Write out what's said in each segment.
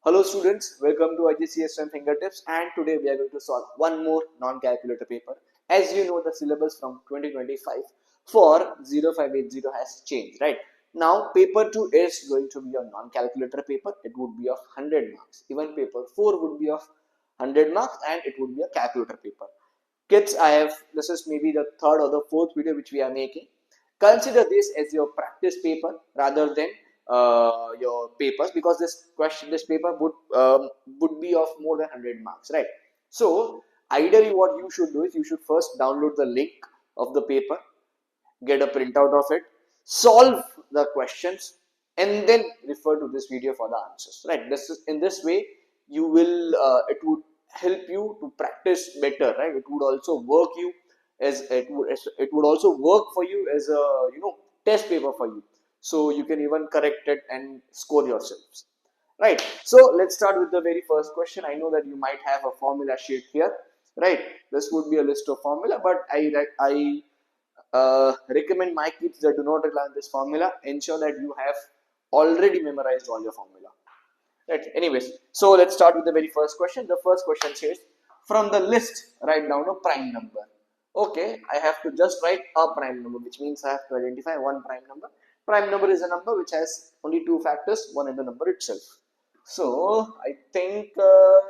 Hello students, welcome to IGCSE Fingertips, and today we are going to solve one more non-calculator paper. As you know, the syllabus from 2025 for 0580 has changed, right? Now paper 2 is going to be a non-calculator paper. It would be of 100 marks. Even paper 4 would be of 100 marks and it would be a calculator paper. Kids, this is maybe the third or the fourth video which we are making. Consider this as your practice paper rather than your papers, because this paper would be of more than 100 marks, right? So ideally what you should do is you should first download the link of the paper, get a printout of it, solve the questions, and then refer to this video for the answers, right? In this way you will it would help you to practice better, right? It would also work you as it would also work for you as a test paper for you, so you can even correct it and score yourselves, right? So let's start with the very first question. I know that you might have a formula sheet here, right? This would be a list of formula, but I recommend my kids that do not rely on this formula. Ensure that you have already memorized all your formula, right? Anyways, so let's start with the very first question. The first question says, from the list write down a prime number. Okay, I have to just write a prime number, which means I have to identify one prime number. Prime number is a number which has only two factors, one in the number itself. So I think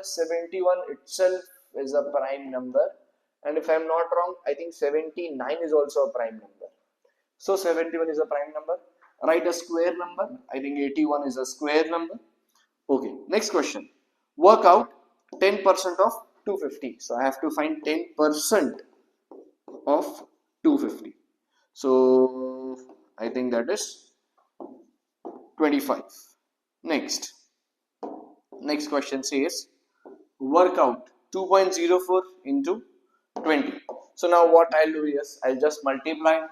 71 itself is a prime number, and if I am not wrong, I think 79 is also a prime number. So 71 is a prime number. Write a square number. I think 81 is a square number. Okay, next question. Work out 10% of 250. So I have to find 10% of 250. So I think that is 25. Next question says, work out 2.04 into 20. So now what I'll do is I'll just multiply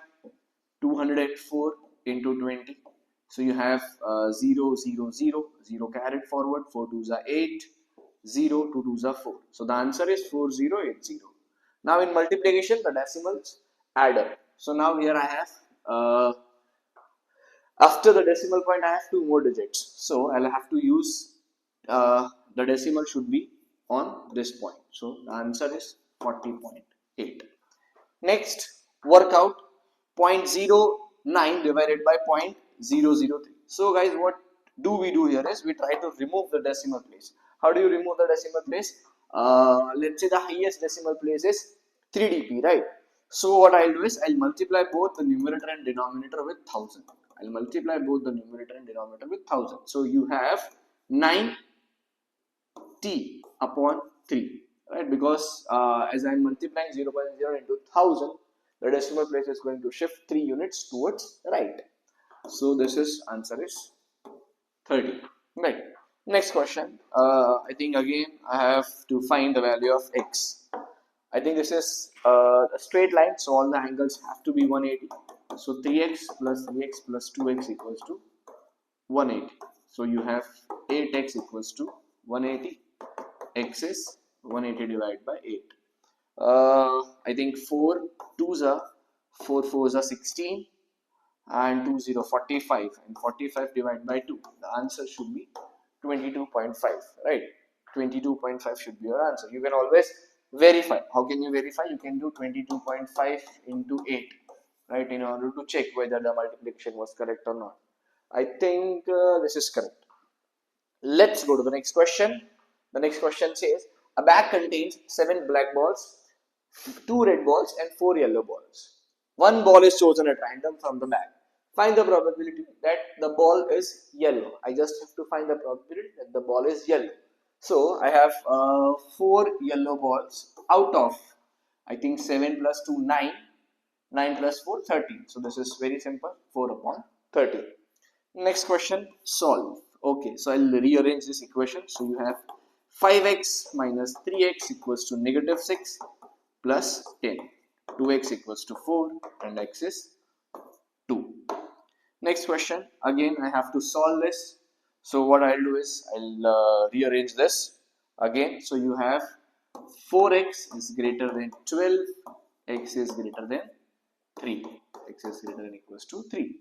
204 into 20. So you have 0, 0, 0, 0 carried forward, 4 2s are 8, 0, 2 2s are 4. So the answer is 4080. Now in multiplication, the decimals add up. So now here I have, after the decimal point, I have two more digits. So I'll have to use, the decimal should be on this point. So the answer is 40.8. Next, work out 0.09 divided by 0.003. So guys, what do we do here is we try to remove the decimal place. How do you remove the decimal place? Let's say the highest decimal place is 3dp, right? So what I'll do is I'll multiply both the numerator and denominator with 1000. I'll multiply both the numerator and denominator with 1000. So you have 9t upon 3, right? Because as I'm multiplying 0.0 into 1000, the decimal place is going to shift 3 units towards right. So this is answer is 30, right? Next question. I think again I have to find the value of x. I think this is a straight line, so all the angles have to be 180. So 3x plus 3x plus 2x equals to 180. So you have 8x equals to 180. X is 180 divided by 8. I think 4 2s are 4 4s are 16 and 2 0 45, and 45 divided by 2. The answer should be 22.5, right? 22.5 should be your answer. You can always verify. How can you verify? You can do 22.5 into 8, right, in order to check whether the multiplication was correct or not. I think this is correct. Let's go to the next question. The next question says, a bag contains 7 black balls, 2 red balls and 4 yellow balls. One ball is chosen at random from the bag. Find the probability that the ball is yellow. I just have to find the probability that the ball is yellow. So I have 4 yellow balls out of, I think 7 plus 2 9, 9 plus 4 13. So this is very simple, 4 upon 13. Next question, solve. Okay, so I'll rearrange this equation. So you have 5x minus 3x equals to negative 6 plus 10. 2x equals to 4 and x is 2. Next question, again I have to solve this. So what I'll do is I'll rearrange this again. So you have 4x is greater than 12, x is greater than 3, x is greater than equals to 3.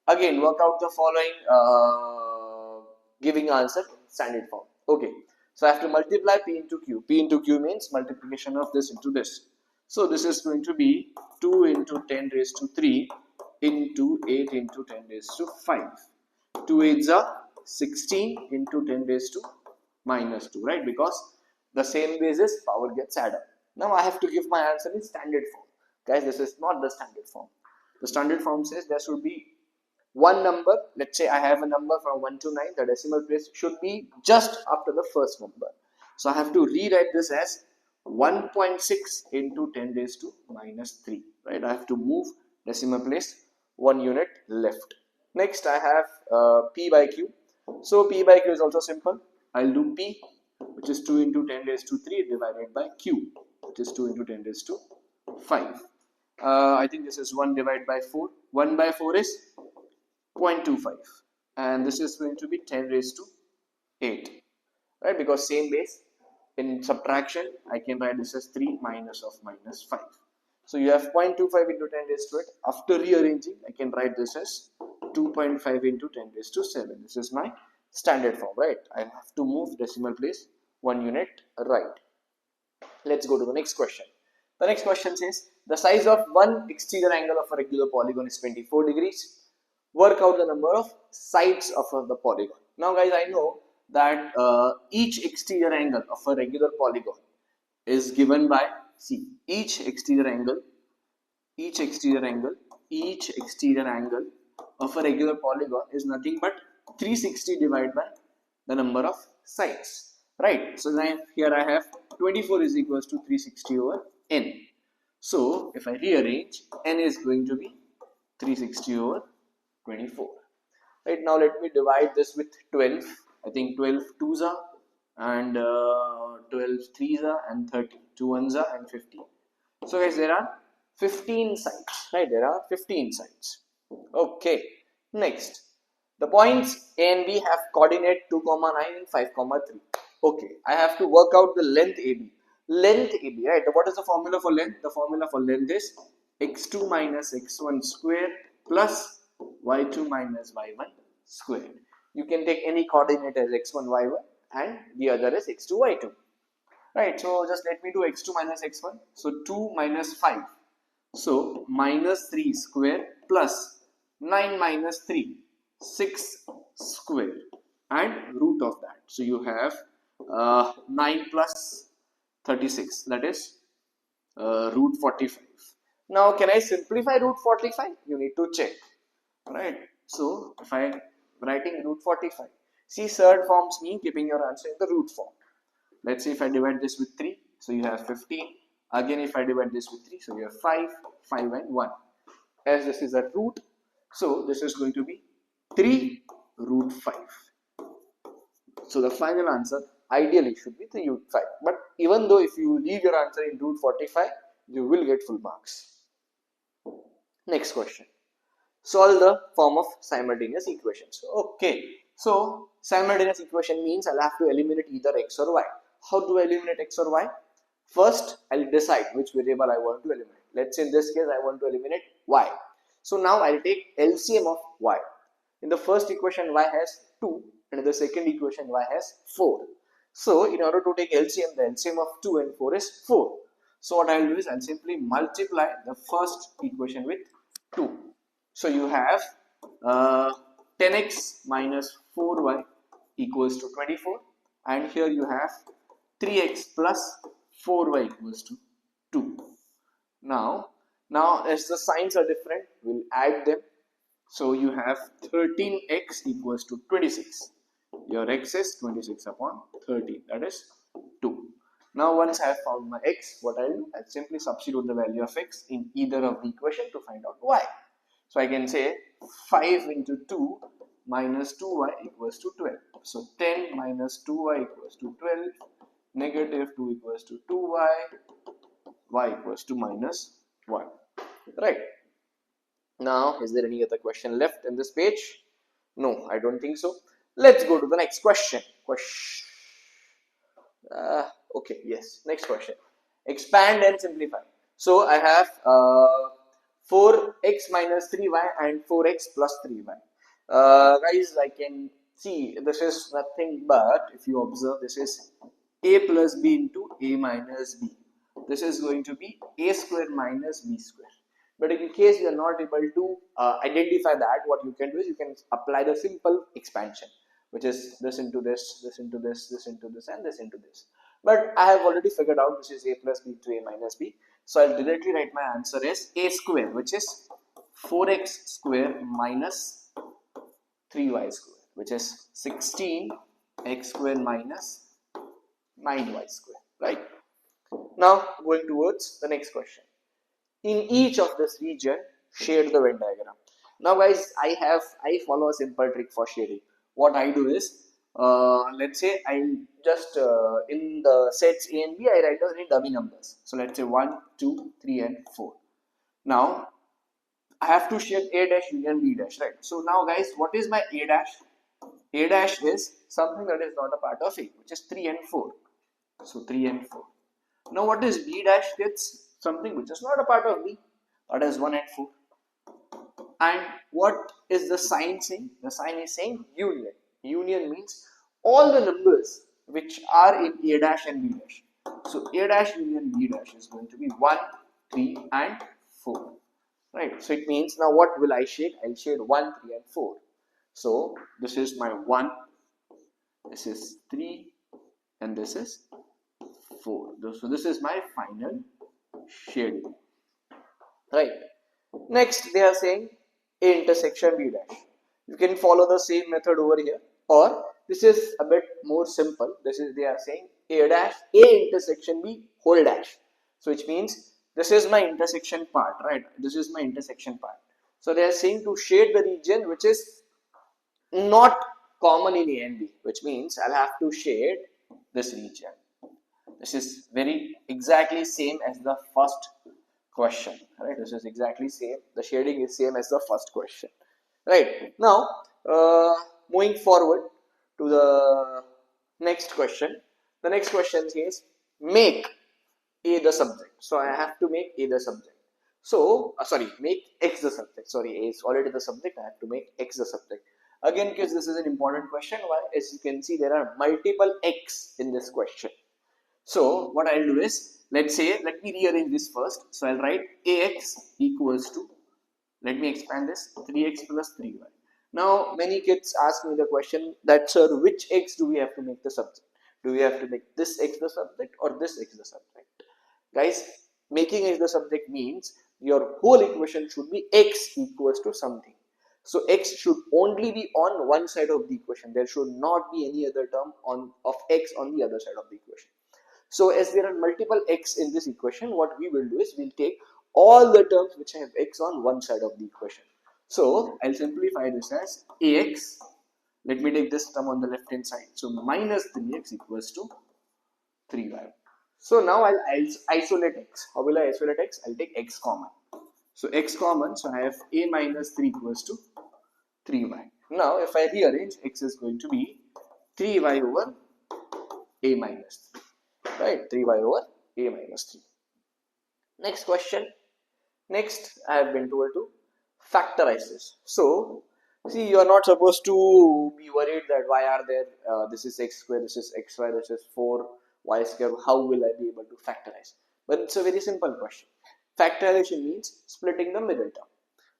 Again, work out the following giving answer. standard form. Okay, so I have to multiply p into q. P into q means multiplication of this into this. So this is going to be 2 into 10 raised to 3 into 8 into 10 raised to 5. 2 8s are 16 into 10 raised to minus 2, right? Because the same basis power gets added up. Now I have to give my answer in standard form. Guys, this is not the standard form. The standard form says there should be one number. Let's say I have a number from 1 to 9. The decimal place should be just after the first number. So I have to rewrite this as 1.6 into 10 raised to minus 3, right? I have to move decimal place 1 unit left. Next I have p by q. So p by q is also simple. I'll do p, which is 2 into 10 raised to 3 divided by q, which is 2 into 10 raised to 5. I think this is 1 divided by 4. 1 by 4 is 0.25, and this is going to be 10 raised to 8, right? Because same base. In subtraction, I can write this as 3 minus of minus 5. So you have 0.25 into 10 raised to 8. After rearranging, I can write this as 2.5 into 10 raised to 7. This is my standard form, right? I have to move decimal place 1 unit right. Let's go to the next question. The next question says the size of one exterior angle of a regular polygon is 24 degrees. Work out the number of sides of the polygon. Now guys, I know that each exterior angle of a regular polygon is given by, see, each exterior angle of a regular polygon is nothing but 360 divided by the number of sides, right? So now here I have 24 is equals to 360 over n. So if I rearrange, n is going to be 360 over 24. Right, now let me divide this with 12. I think 12 2s are and 12 3s are and 30. 2 1s are and 50. So guys, there are 15 sides, right? There are 15 sides. Okay, next, the points A and B have coordinate 2, 9 and 5, 3. Okay, I have to work out the length AB. Length AB, right? What is the formula for length? The formula for length is x2 minus x1 square plus y2 minus y1 squared. You can take any coordinate as x1, y1 and the other is x2, y2. Right, so just let me do x2 minus x1. So 2 minus 5. So minus 3 square plus 9 minus 3, 6 square and root of that. So you have 9 plus 36, that is root 45. Now can I simplify root 45? You need to check, right? So if I am writing root 45, see, third forms mean keeping your answer in the root form. Let's say if I divide this with 3, so you have 15. Again, if I divide this with 3, so you have 5, 5 and 1. As this is a root, so this is going to be 3 root 5. So the final answer ideally should be 3 root 5. But even though if you leave your answer in root 45, you will get full marks. Next question. Solve the form of simultaneous equations. Okay, so simultaneous equation means I'll have to eliminate either x or y. How do I eliminate x or y? First, I'll decide which variable I want to eliminate. Let's say in this case, I want to eliminate y. So now I'll take LCM of y. In the first equation, y has 2, and in the second equation, y has 4. So in order to take LCM, the LCM of 2 and 4 is 4. So what I'll do is I'll simply multiply the first equation with 2. So you have 10x minus 4y equals to 24, and here you have 3x plus 4y equals to 2. Now as the signs are different, we'll add them. So you have 13x equals to 26. Your x is 26 upon 13, that is 2. Now once I have found my x, what I'll do, I'll simply substitute the value of x in either of the equation to find out y. So I can say 5 into 2 minus 2y equals to 12. So 10 minus 2y equals to 12, negative 2 equals to 2y, y equals to minus 1. Right. Now, is there any other question left in this page? No, I don't think so. Let's go to the next question. Okay, yes, next question. Expand and simplify. So I have 4x minus 3y and 4x plus 3y. Guys, I can See, this is nothing but, if you observe, this is a plus b into a minus b. This is going to be a square minus b square. But in case you are not able to identify that, what you can do is you can apply the simple expansion, which is this into this, this into this, this into this, and this into this. But I have already figured out this is a plus b into a minus b. So I'll directly write my answer as a square, which is 4x square minus 3y square, which is 16x square minus 9y square, right? Now going towards the next question. In each of this region, shade the Venn diagram. Now guys, I follow a simple trick for shading. What I do is, let's say I just in the sets A and B, I write down any dummy numbers. So let's say 1, 2, 3 and 4. Now I have to shade A dash union B dash, right? So now guys, what is my A dash? A dash is something that is not a part of A, which is 3 and 4. So 3 and 4. Now what is B dash? It's something which is not a part of B, that is 1 and 4. And what is the sign saying? The sign is saying union. Union means all the numbers which are in A dash and B dash. So A dash union B dash is going to be 1, 3 and 4. Right. So it means now what will I shade? I'll shade 1, 3 and 4. So this is my 1, this is 3 and this is 4. So this is my final shading. Right. Next they are saying A intersection B dash. You can follow the same method over here, or this is a bit more simple. This is, they are saying A dash A intersection B whole dash. So which means this is my intersection part, right? This is my intersection part. So they are saying to shade the region which is not common in A and B, which means I'll have to shade this region. This is very exactly same as the first question, right? This is exactly same. The shading is same as the first question, right? Now, moving forward to the next question. The next question says make A the subject. So I have to make A the subject. So, make X the subject. Sorry, A is already the subject. I have to make X the subject. Again, because this is an important question, why? As you can see, there are multiple X in this question. So what I'll do is, let's say, let me rearrange this first. So I'll write Ax equals to, let me expand this, 3x plus 3y. Now many kids ask me the question that, sir, which X do we have to make the subject? Do we have to make this X the subject or this X the subject? Guys, making X the subject means your whole equation should be X equals to something. So X should only be on one side of the equation. There should not be any other term of X on the other side of the equation. So as there are multiple X in this equation, what we will do is we'll take all the terms which have X on one side of the equation. So I'll simplify this as Ax. Let me take this term on the left hand side. So minus 3x equals to 3y. So now I'll isolate X. How will I isolate X? I'll take X common. So X common, so I have A minus 3 equals to 3y. Now if I rearrange, X is going to be 3y over A minus 3. Right, 3y over A minus 3. Next question. Next, I have been told to factorize this. So, see, you are not supposed to be worried that why are there, this is x square, this is xy, this is 4y square, how will I be able to factorize? But it's a very simple question. Factorization means splitting the middle term.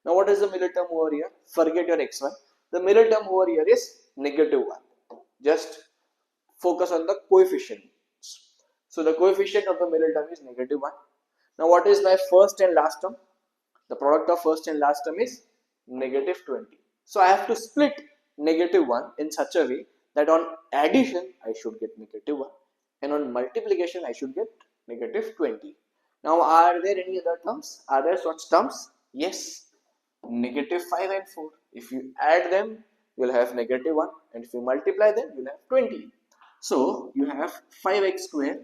Now, what is the middle term over here? Forget your xy. The middle term over here is negative 1. Just focus on the coefficient. So the coefficient of the middle term is negative 1. Now what is my first and last term? The product of first and last term is negative 20. So I have to split negative 1 in such a way that on addition I should get negative 1 and on multiplication I should get negative 20. Now are there any other terms? Are there such terms? Yes. Negative 5 and 4. If you add them, you will have negative 1, and if you multiply them, you will have 20. So you have 5x square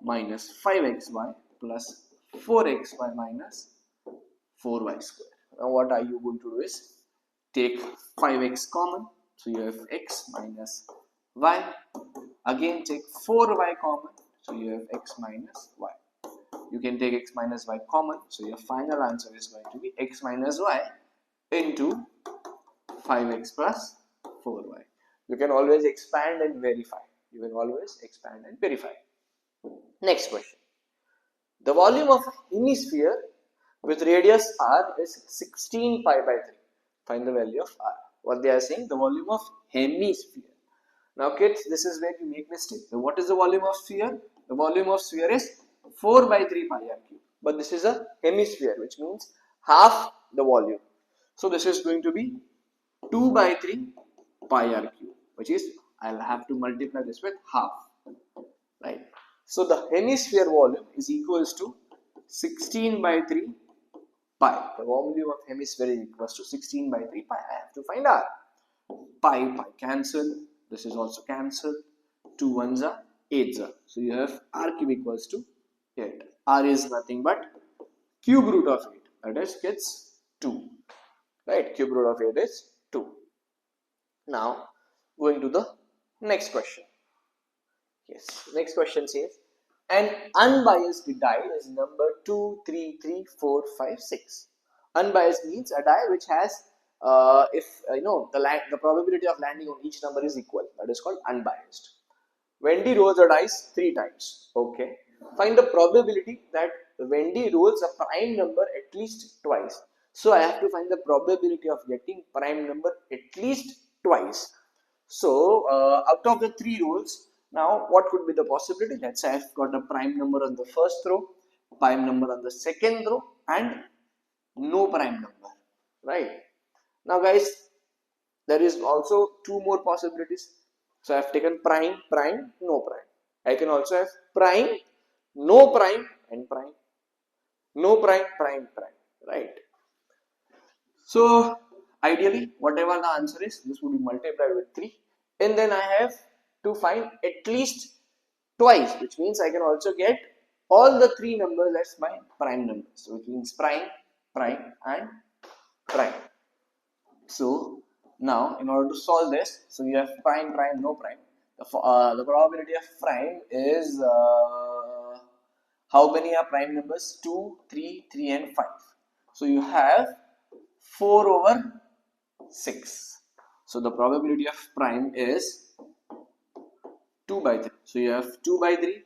minus 5xy plus 4xy minus 4y square. Now what are you going to do is take 5x common. So you have x minus y. Again take 4y common. So you have x minus y. You can take x minus y common. So your final answer is going to be x minus y into 5x plus 4y. You can always expand and verify. You can always expand and verify. Next question. The volume of a hemisphere with radius r is 16 pi by 3. Find the value of r. What they are saying, the volume of hemisphere. Now kids, this is where you make mistake. So what is the volume of sphere? The volume of sphere is 4 by 3 pi r cube. But this is a hemisphere, which means half the volume. So this is going to be 2 by 3 pi r cube, which is, I'll have to multiply this with half, right? So the hemisphere volume is equals to 16 by 3 pi. The volume of hemisphere is equals to 16 by 3 pi. I have to find r. Pi cancel. This is also cancelled. 2 ones are 8s are. So you have r cube equals to 8. R is nothing but cube root of 8. That is gets 2. Right? Cube root of 8 is 2. Now going to the next question. Yes. Next question says an unbiased die is number 2, 3, 3, 4, 5, 6. Unbiased means a die which has the probability of landing on each number is equal. That is called unbiased. Wendy rolls a dice 3 times. Okay. Find the probability that Wendy rolls a prime number at least twice. So I have to find the probability of getting prime number at least twice. So out of the 3 rolls, now what could be the possibility? Let's say I've got a prime number on the first row, prime number on the second row, and no prime number, right? Now guys, there is also 2 more possibilities. So I have taken prime, prime, no prime. I can also have prime, no prime, and prime. No prime, prime, prime, right? So ideally, whatever the answer is, this would be multiplied with 3. And then I have to find at least twice, which means I can also get all the 3 numbers as my prime numbers. So which means prime, prime, and prime. So now in order to solve this, so you have prime, prime, no prime. The probability of prime is how many are prime numbers? 2, 3, 3, and 5. So you have 4 over 6. So the probability of prime is 2 by 3. So you have 2 by 3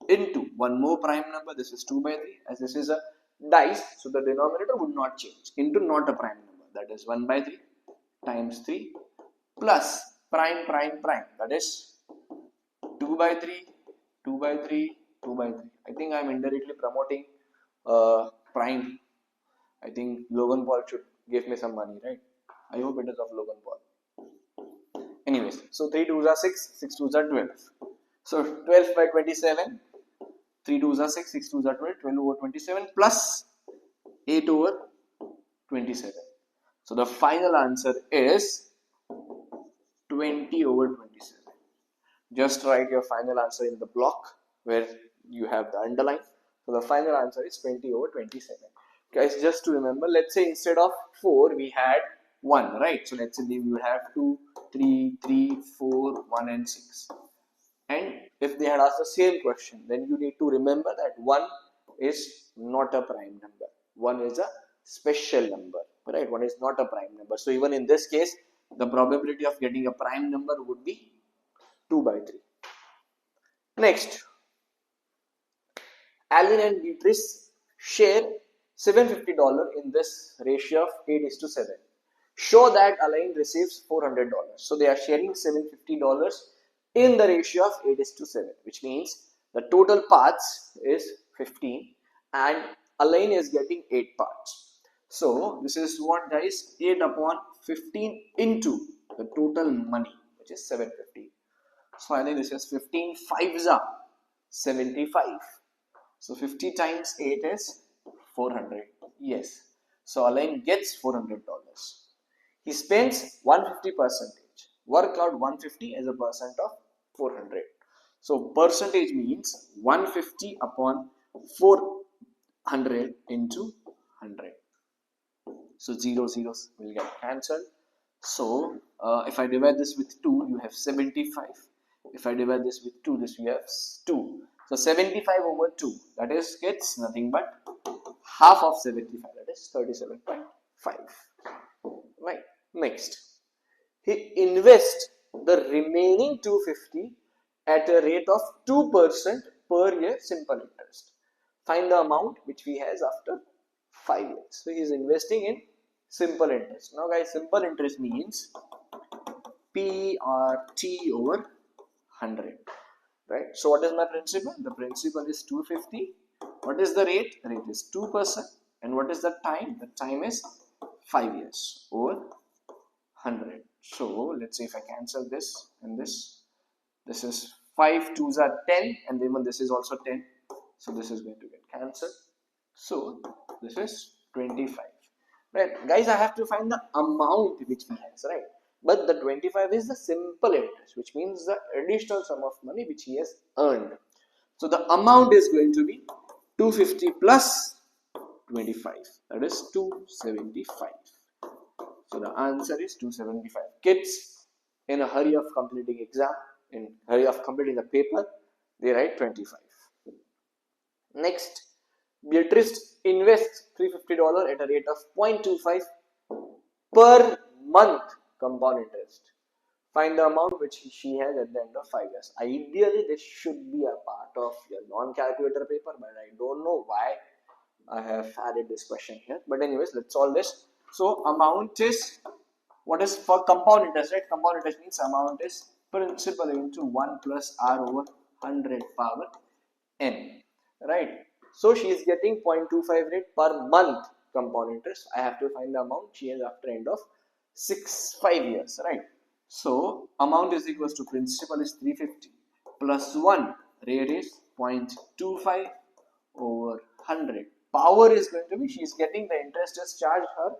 into one more prime number. This is 2 by 3. As this is a dice, so the denominator would not change. Into not a prime number. That is 1 by 3 times 3 plus prime, prime, prime. That is 2 by 3, 2 by 3, 2 by 3. I think I am indirectly promoting prime. I think Logan Paul should give me some money, right? I hope it is of Logan Paul. Anyways, so 3 2s are 6, 6 2s are 12. So 12 by 27, 3 2s are 6, 6 2s are 12, 12 over 27 plus 8 over 27. So the final answer is 20 over 27. Just write your final answer in the block where you have the underline. So the final answer is 20 over 27. Guys, just to remember, let's say instead of 4 we had 1, right? So let's say we would have 2, 3, 3, 4, 1 and 6. And if they had asked the same question, then you need to remember that 1 is not a prime number. 1 is a special number, right? 1 is not a prime number. So even in this case, the probability of getting a prime number would be 2 by 3. Next, Alan and Beatrice share $750 in this ratio of 8:7. Show that Alan receives $400. So they are sharing $750 in the ratio of 8:7, which means the total parts is 15 and Alan is getting 8 parts. So this is what, guys, 8 upon 15 into the total money, which is 750. So I think this is 15 5s are 75. So 50 times 8 is 400. Yes. So Alain gets $400. He spends 150 percentage. Work out 150 as a percent of 400. So percentage means 150 upon 400 into 100. So 0 zeros will get cancelled. So if I divide this with 2, you have 75. If I divide this with 2, this we have 2. So 75 over 2, that is gets nothing but half of 75, that is 37.5. Right. Next, he invests the remaining 250 at a rate of 2% per year simple interest. Find the amount which he has after 5 years. So he is investing in simple interest. Now guys, simple interest means PRT over 100. Right? So what is my principal? The principal is 250. What is the rate? The rate is 2%. And what is the time? The time is 5 years over 100. So let's say if I cancel this and this is 5 2s are 10, and even this is also 10. So this is going to get cancelled. So this is 25. Right, guys, I have to find the amount which he has, right? But the 25 is the simple interest, which means the additional sum of money which he has earned. So the amount is going to be 250 plus 25, that is 275. So the answer is 275. Kids in a hurry of completing exam, in hurry of completing the paper, they write 25. Next, Beatrice invests $350 at a rate of 0.25 per month compound interest. Find the amount which she has at the end of 5 years. Ideally, this should be a part of your non-calculator paper, but I don't know why I have added this question here. But anyways, let's solve this. So amount is, what is for compound interest, right? Compound interest means amount is principal into 1 plus r over 100 power n, right? So she is getting 0.25 rate per month compound interest. I have to find the amount she has after end of 5 years, right? So amount is equals to principal is 350 plus 1, rate is 0.25 over 100. Power is going to be, she is getting the interest is charged her,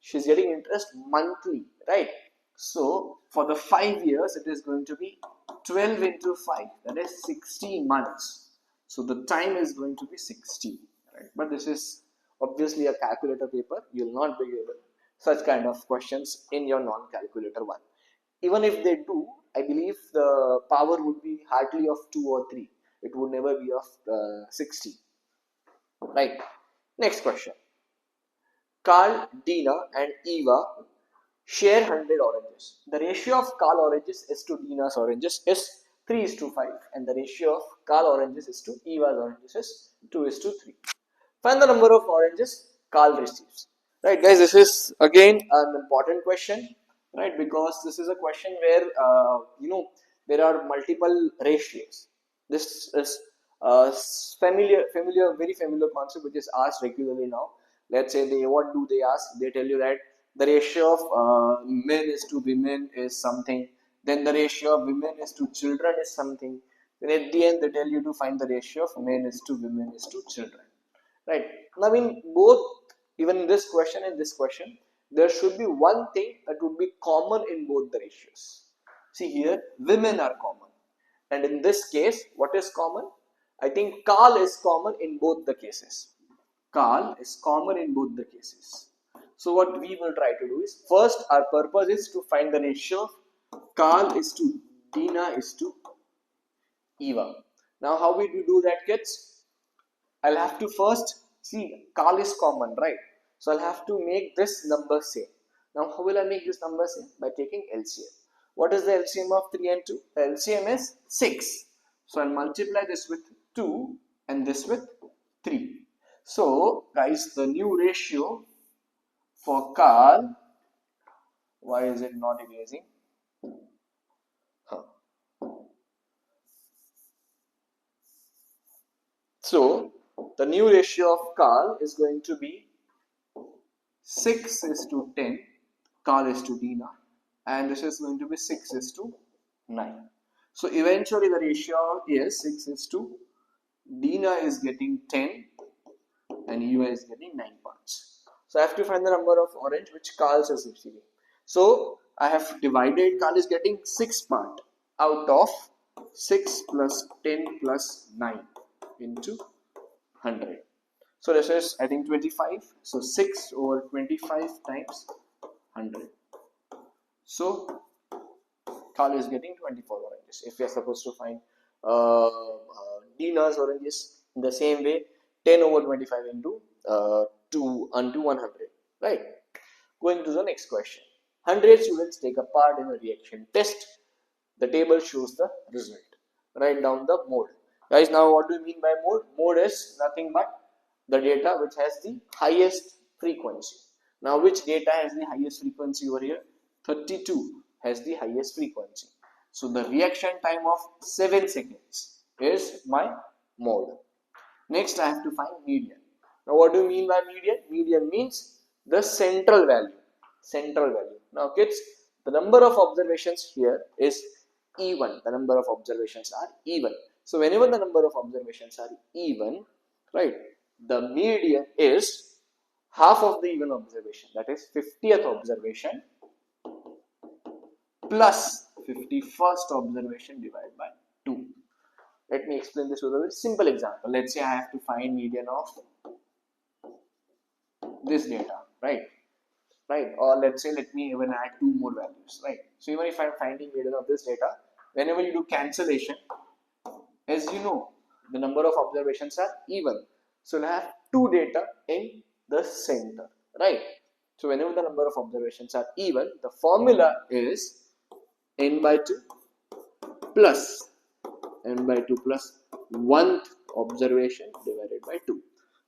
she is getting interest monthly, right? So for the 5 years it is going to be 12 into 5, that is 60 months. So the time is going to be 60, right? But this is obviously a calculator paper. You will not be able such kind of questions in your non-calculator one. Even if they do, I believe the power would be hardly of 2 or 3. It would never be of 60, right? Next question. Carl, Dina and Eva share 100 oranges. The ratio of Carl oranges is to Dina's oranges is 3:5, and the ratio of Carl oranges is to Eva's oranges is 2:3. Find the number of oranges Carl receives. Right, guys, this is again an important question, right? Because this is a question where there are multiple ratios. This is a very familiar concept which is asked regularly now. Let's say what do they ask? They tell you that the ratio of men is to women is something. Then the ratio of women is to children is something. Then at the end they tell you to find the ratio of men is to women is to children. Right. Now in both, even in this question and this question, there should be one thing that would be common in both the ratios. See here, women are common. And in this case, what is common? I think Carl is common in both the cases. Carl is common in both the cases. So what we will try to do is, first our purpose is to find the ratio of Carl is to Dina is to Eva. Now how will we do that, kids? I'll have to first see Carl is common, right? So I'll have to make this number same. Now how will I make this number same? By taking LCM. What is the LCM of 3 and 2? The LCM is 6. So I'll multiply this with 2 and this with 3. So guys, the new ratio for Carl, why is it not erasing? So the new ratio of Carl is going to be 6:10, Carl is to Dina, and this is going to be 6:9. So eventually the ratio is 6:, Dina is getting 10 and Eva is getting 9 parts. So I have to find the number of orange which Carl is receiving. So I have divided, Carl is getting 6 part out of 6 plus 10 plus 9 into 100. So this is, I think, 25. So 6 over 25 times 100. So Carl is getting 24 oranges. If we are supposed to find Dina's oranges in the same way, 10 over 25 into 2 unto 100. Right. Going to the next question. 100 students take a part in a reaction test The table shows the result. Write down the mode. Guys, now what do you mean by mode? Mode is nothing but the data which has the highest frequency. Now, which data has the highest frequency over here? 32 has the highest frequency. So, the reaction time of 7 seconds is my mode. Next, I have to find median. Now, what do you mean by median? Median means the central value. Central value. Now, kids, the number of observations here is even. The number of observations are even. So, whenever the number of observations are even, right, the median is half of the even observation. That is 50th observation plus 51st observation divided by 2. Let me explain this with a very simple example. Let's say I have to find median of this data, right? Or let's say let me even add 2 more values, right? So even if I'm finding median of this data, whenever you do cancellation, as you know, the number of observations are even. So we'll have 2 data in the center, right? So whenever the number of observations are even, the formula is n by 2 plus n by 2 plus 1th observation divided by 2.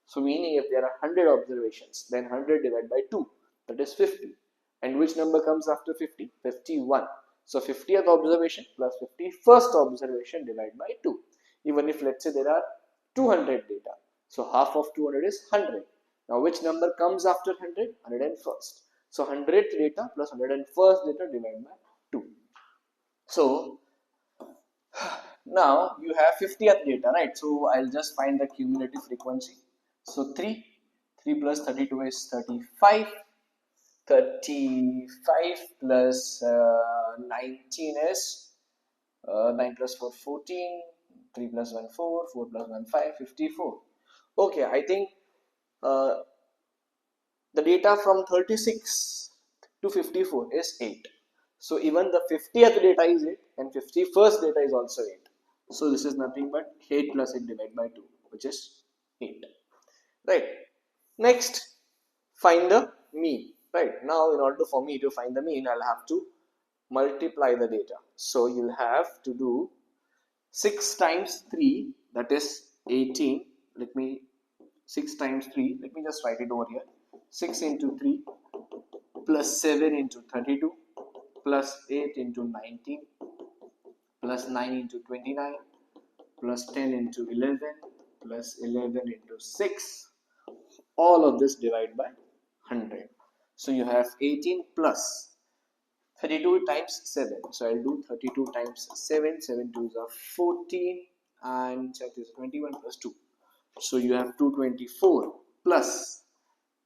So meaning if there are 100 observations, then 100 divided by 2, that is 50. And which number comes after 50? 51. So 50th observation plus 51st observation divided by 2. Even if let's say there are 200 data. So half of 200 is 100. Now which number comes after 100? 101st. So 100th data plus 101st data divided by 2. So now you have 50th data, right? So I'll just find the cumulative frequency. So 3 plus 32 is 35. 35 plus 19 is 9 plus 4 14, 3 plus 1 4, 4 plus 1 5, 54. Okay, I think the data from 36 to 54 is 8. So even the 50th data is 8 and 51st data is also 8. So this is nothing but 8 plus 8 divided by 2, which is 8. Right. Next, find the mean. Right. Now, in order for me to find the mean, I'll have to multiply the data. So you'll have to do 6 times 3, that is 18. 6 times 3, let me just write it over here. 6 into 3 plus 7 into 32 plus 8 into 19 plus 9 into 29 plus 10 into 11 plus 11 into 6. All of this divided by 100. So you have 18 plus 32 times 7. So I'll do 32 times 7. 7 2s are 14 and 21 plus 2. So you have 224 plus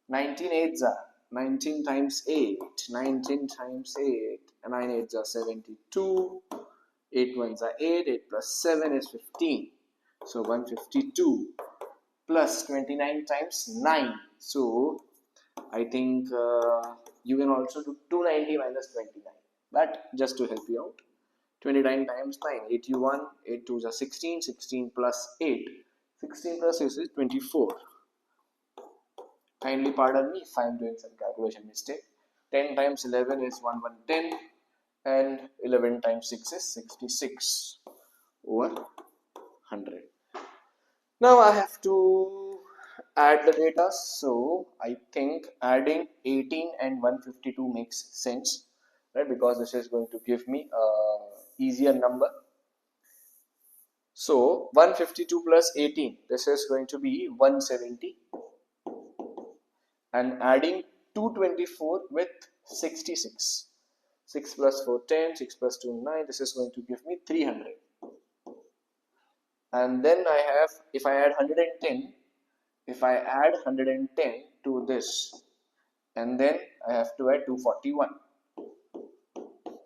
19 8s are 19 times 8. 19 times 8. 9 8s are 72. 8 1s are 8. 8 plus 7 is 15. So 152 plus 29 times 9. So I think you can also do 290 minus 29. But just to help you out, 29 times 9, 81, 8 2s are 16, 16 plus 8, 16 plus 6 is 24. Kindly pardon me if I am doing some calculation mistake. 10 times 11 is 1110 and 11 times 6 is 66 over 100. Now I have to add the data, so I think adding 18 and 152 makes sense, right? Because this is going to give me a easier number. So 152 plus 18, this is going to be 170, and adding 224 with 66. 6 plus 4 10, 6 plus 2 9, this is going to give me 300. And then I have, if I add 110, if I add 110 to this, and then I have to add 241.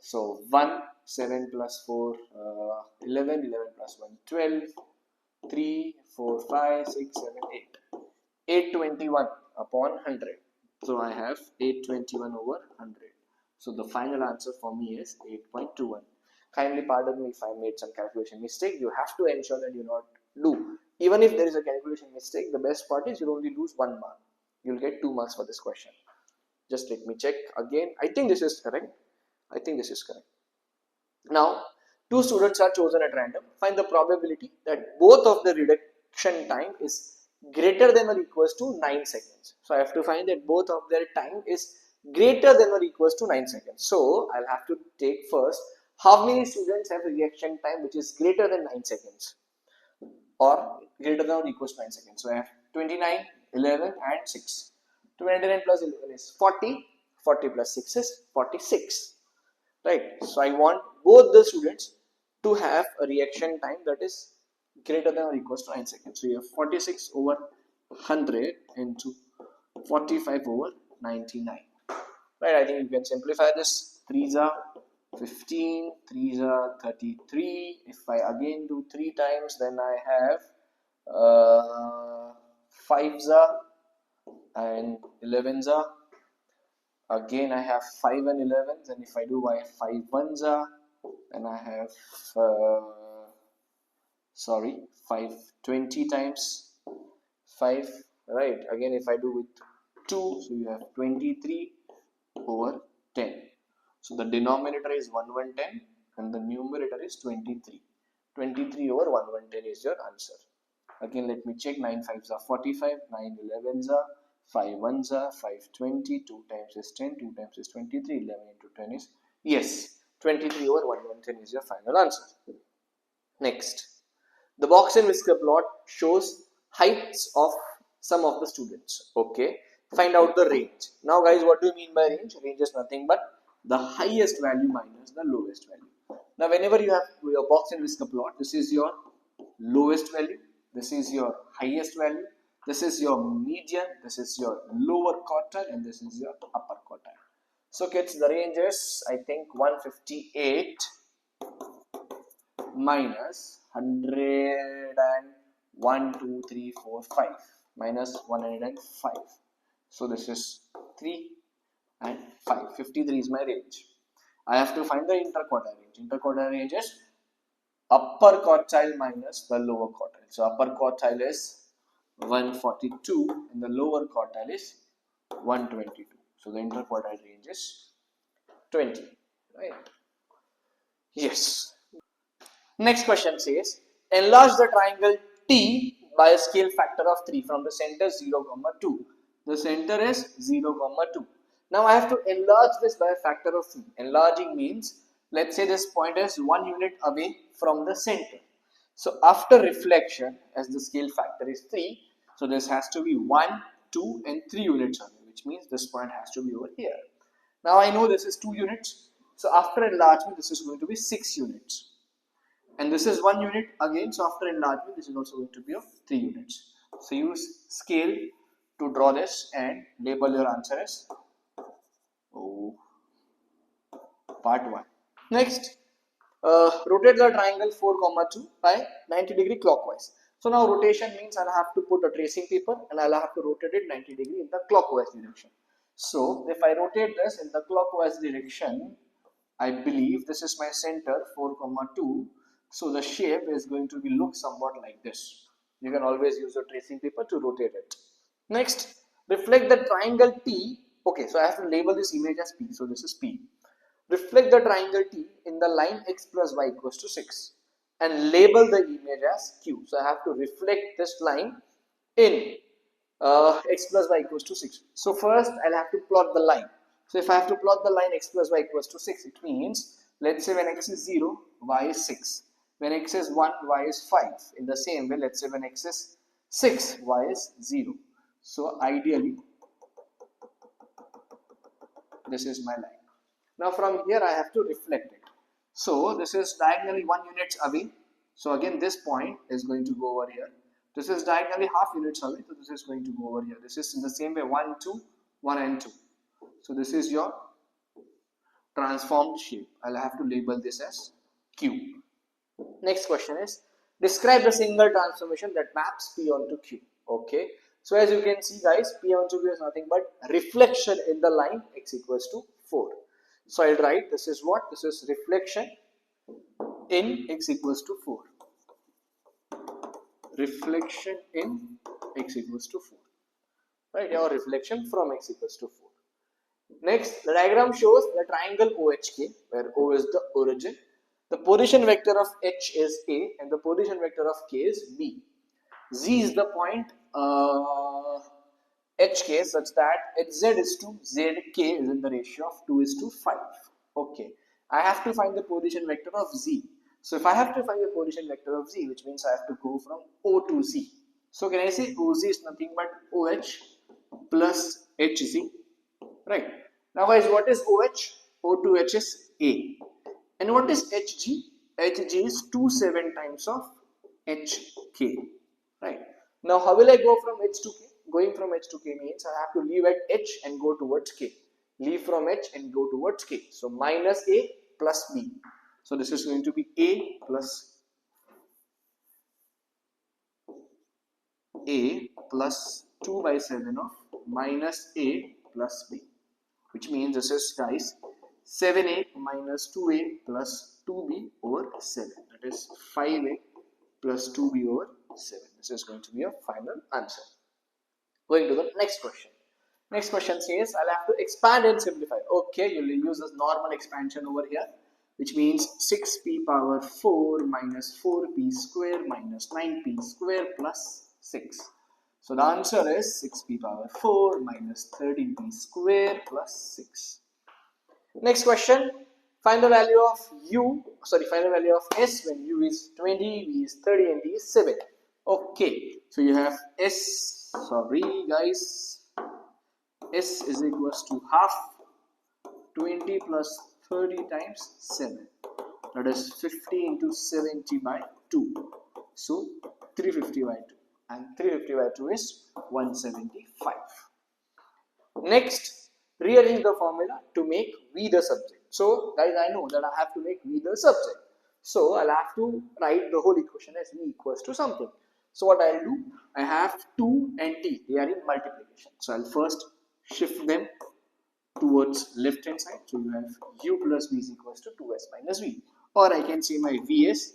So 1, 7 plus 4, 11, 11 plus 1, 12, 3, 4, 5, 6, 7, 8. 821 upon 100. So I have 821 over 100. So the final answer for me is 8.21. Kindly pardon me if I made some calculation mistake. You have to ensure that you not do. Even if there is a calculation mistake, the best part is you'll only lose 1 mark. You'll get 2 marks for this question. Just let me check again. I think this is correct. I think this is correct. Now, Two students are chosen at random. Find the probability that both of the reduction time is greater than or equals to 9 seconds. So I have to find that both of their time is greater than or equals to 9 seconds. So I'll have to take first how many students have reaction time which is greater than 9 seconds or greater than or equals to 9 seconds. So I have 29, 11 and 6. 29 plus 11 is 40. 40 plus 6 is 46. Right. So I want both the students to have a reaction time that is greater than or equals to 9 seconds. So you have 46 over 100 into 45 over 99. Right. I think you can simplify this. 3s are 15, 3s are 33. If I again do 3 times, then I have 5s are and 11s are. Again, I have 5 and 11s, and if I do, I have 5 1s are, and I have 5 20 times 5, right? Again, if I do with 2, so you have 23 over 10. So the denominator is 1110 and the numerator is 23. 23 over 1110 is your answer. Again, let me check. 9 5s are 45, 9 11s are 5 1s are 5 20, 2 times is 10, 2 times is 23, 11 into 10 is, yes, 23 over 1110 is your final answer. Next, the box and whisker plot shows heights of some of the students. Okay, find out the range. Now guys, what do you mean by range? Range is nothing but the highest value minus the lowest value. Now whenever you have your box and whisker plot, this is your lowest value, this is your highest value, this is your median, this is your lower quartile, and this is your upper quartile. So kids, the range is, I think, 158 minus 101, 2, 3, 4, 5 minus 105. So this is 3 and 5. 53 is my range. I have to find the interquartile range. Interquartile range is upper quartile minus the lower quartile. So upper quartile is 142 and the lower quartile is 122. So the interquartile range is 20. Right? Yes. Next question says, enlarge the triangle T by a scale factor of 3 from the center 0, 2. The center is 0, 2. Now I have to enlarge this by a factor of 3. Enlarging means, let's say this point is 1 unit away from the center. So after reflection, as the scale factor is 3, so this has to be 1, 2 and 3 units away, which means this point has to be over here. Now I know this is 2 units. So after enlargement, this is going to be 6 units. And this is 1 unit again, so after enlargement this is also going to be of 3 units. So use scale to draw this and label your answer as part 1. Next, rotate the triangle 4, 2 by 90 degree clockwise. So now rotation means I'll have to put a tracing paper and I'll have to rotate it 90 degree in the clockwise direction. So if I rotate this in the clockwise direction, I believe this is my center 4, 2. So the shape is going to be look somewhat like this. You can always use your tracing paper to rotate it. Next, reflect the triangle T. Okay, so I have to label this image as P. So this is P. Reflect the triangle T in the line x plus y equals to 6 and label the image as Q. So I have to reflect this line in x plus y equals to 6. So first I'll have to plot the line. So if I have to plot the line x plus y equals to 6, it means, let's say when x is 0, y is 6. When x is 1, y is 5. In the same way, let's say when x is 6, y is 0. So ideally, this is my line. Now from here, I have to reflect it. So this is diagonally 1 unit away. So again, this point is going to go over here. This is diagonally half units away. So this is going to go over here. This is in the same way 1, 2, 1 and 2. So this is your transformed shape. I'll have to label this as Q. Next question is, describe the single transformation that maps P onto Q. Okay. So as you can see guys, P onto Q is nothing but reflection in the line x equals to 4. So I'll write this is what? This is reflection in x equals to 4. Reflection in x equals to 4. Right, or reflection from x equals to 4. Next, the diagram shows the triangle OHK, where O is the origin, The position vector of H is A and the position vector of K is B. Z is the point HK such that HZ is to ZK is in the ratio of 2 is to 5. Okay, I have to find the position vector of Z. So if I have to find the position vector of Z, which means I have to go from O to Z. So can I say OZ is nothing but OH plus HZ, right? Now guys, what is OH? O to H is A. And what is HG? HG is 27 times of HK, right? Now how will I go from H to K? Going from H to K means I have to leave at H and go towards K. Leave from H and go towards K. So minus A plus B. So this is going to be A plus 2 by 7 of minus A plus B. Which means this is, guys, 7A minus 2A plus 2B over 7. That is 5A plus 2B over 7. This is going to be a final answer. Going to the next question. Next question says I'll have to expand and simplify. Okay, you'll use this normal expansion over here, which means 6p power 4 minus 4p square minus 9p square plus 6. So the answer is 6p power 4 minus 13p square plus 6. Next question. Find the value of find the value of S when U is 20, V is 30 and D is 7. Okay, so you have S, S is equals to half 20 plus 30 times 7. That is 50 into 70 by 2. So 350 by 2. And 350 by 2 is 175. Next, rearrange the formula to make V the subject. So guys, I know that I have to make V the subject. So I'll have to write the whole equation as V equals to something. So what I'll do, I have 2 and T, they are in multiplication. So I'll first shift them towards left hand side. So you have U plus V is equals to 2S minus V. Or I can say my V is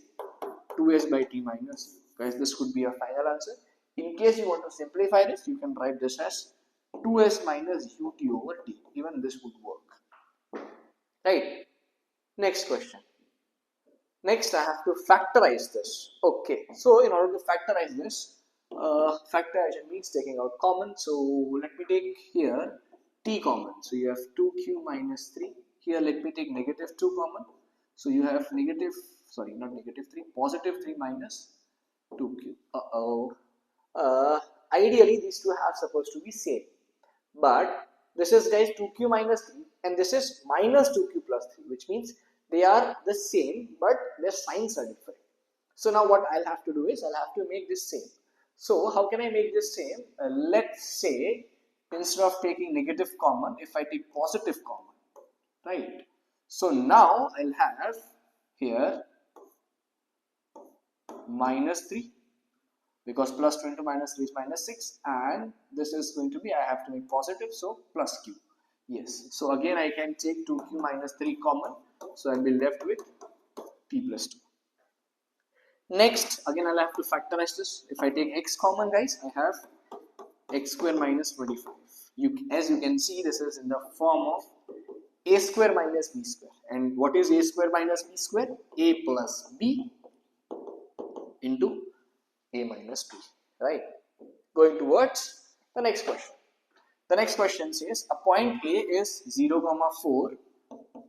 2S by T minus U. Guys, this could be a final answer. In case you want to simplify this, you can write this as 2S minus UT over T. Even this would work. Right? Next question. Next, I have to factorize this. Okay, so in order to factorize this, factorization means taking out common. So let me take here T common. So you have 2Q minus 3. Here let me take negative 2 common. So you have positive 3 minus 2Q. Ideally these two are supposed to be same. But this is, guys, 2Q minus 3 and this is minus 2Q plus 3, which means they are the same but their signs are different. So now what I'll have to do is I'll have to make this same. So how can I make this same? Let's say instead of taking negative common, if I take positive common, right? So now I'll have here minus 3 because plus 2 into minus 3 is minus 6 and this is going to be, I have to make positive, so plus Q. Yes, so again I can take 2Q minus 3 common, so I'll be left with T plus 2. Next, again I'll have to factorize this. If I take X common, guys, I have X square minus 25. As you can see, this is in the form of A square minus B square. And what is A square minus B square? A plus B into A minus B, right? Going towards the next question. The next question says a point A is 0, 4,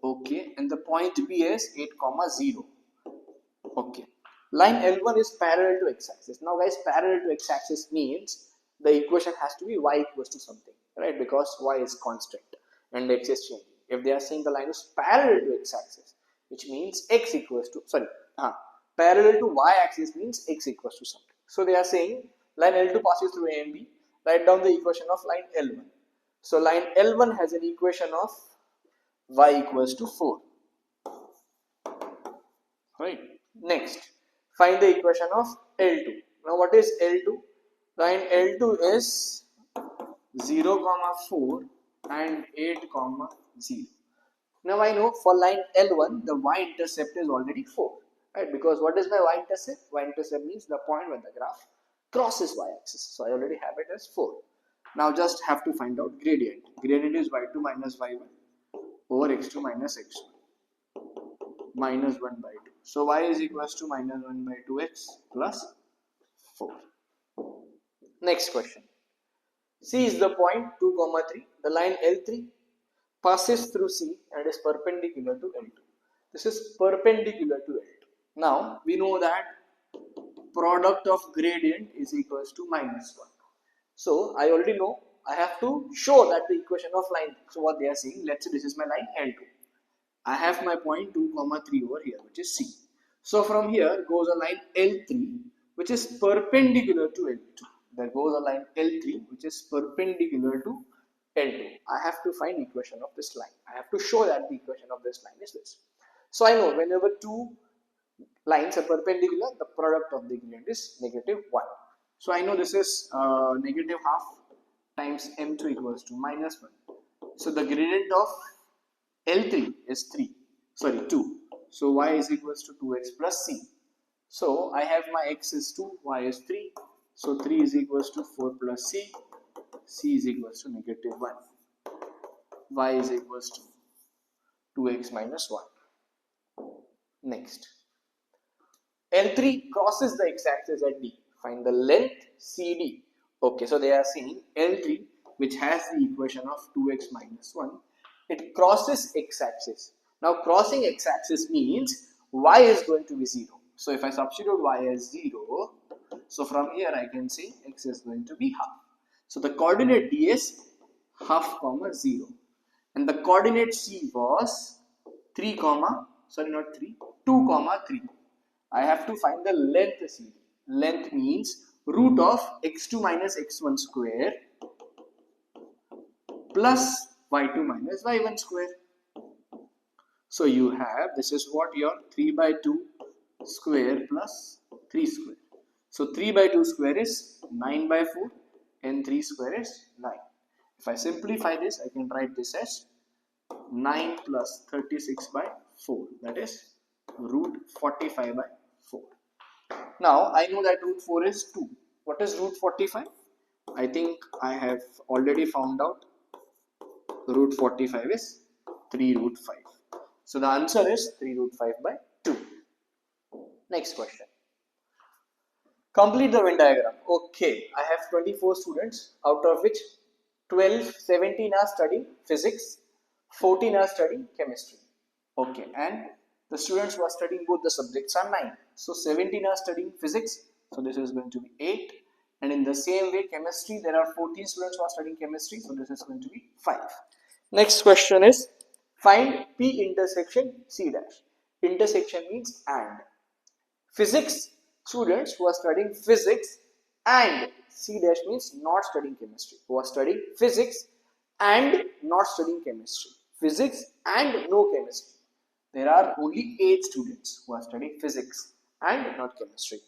okay, and the point B is 8, 0, okay. Line L1 is parallel to x-axis. Now guys, parallel to x-axis means the equation has to be y equals to something, right? Because y is constant and x is changing. If they are saying the line is parallel to x-axis, which means x equals to, parallel to y-axis means x equals to something. So they are saying line L2 passes through A and B. Write down the equation of line L1. So line L1 has an equation of y equals to 4. Right. Next, find the equation of L2. Now what is L2? Line L2 is 0, 4 and 8, 0. Now I know for line L1 the y-intercept is already 4. Right? Because what is my y-intercept? Y-intercept means the point when the graph crosses y-axis. So I already have it as 4. Now just have to find out gradient. Gradient is y2 minus y1 over x2 minus x1 minus 1 by 2. So y is equals to minus 1 by 2x plus 4. Next question. C is the point 2 comma 3. The line L3 passes through C and is perpendicular to L2. This is perpendicular to L2. Now we know that product of gradient is equals to minus 1. So I already know I have to show that the equation of line. So what they are saying, let's say this is my line L2. I have my point 2 comma 3 over here, which is C. So from here goes a line L3 which is perpendicular to L2. There goes a line L3 which is perpendicular to L2. I have to find equation of this line. I have to show that the equation of this line is this. So I know whenever two lines are perpendicular, the product of the gradient is negative 1. So I know this is negative half times m2 equals to minus 1. So the gradient of L3 is 2. So y is equals to 2x plus c. So I have my x is 2, y is 3. So 3 is equals to 4 plus c. C is equals to negative 1. Y is equals to 2x minus 1. Next. L3 crosses the x-axis at D. Find the length CD. Okay, so they are saying L3, which has the equation of 2x minus 1, it crosses x-axis. Now crossing x-axis means y is going to be 0. So if I substitute y as 0, so from here I can say x is going to be half. So the coordinate D is half comma 0. And the coordinate C was 2 comma 3. I have to find the length CD. Length means root of x2 minus x1 square plus y2 minus y1 square. So you have, this is what your 3 by 2 square plus 3 square. So 3 by 2 square is 9 by 4 and 3 square is 9. If I simplify this, I can write this as 9 plus 36 by 4. That is root 45 by 4. Now I know that root 4 is 2. What is root 45? I think I have already found out. Root 45 is 3 root 5. So the answer is 3 root 5 by 2. Next question. Complete the Venn diagram. Okay, I have 24 students, out of which 17 are studying physics, 14 are studying chemistry. Okay, and the students who are studying both the subjects are 9. So 17 are studying physics, so this is going to be 8. And in the same way, chemistry, there are 14 students who are studying chemistry, so this is going to be 5. Next question is, find P intersection C dash. Intersection means and. Physics students who are studying physics and C dash means not studying chemistry, who are studying physics and not studying chemistry. Physics and no chemistry. There are only 8 students who are studying physics and not chemistry.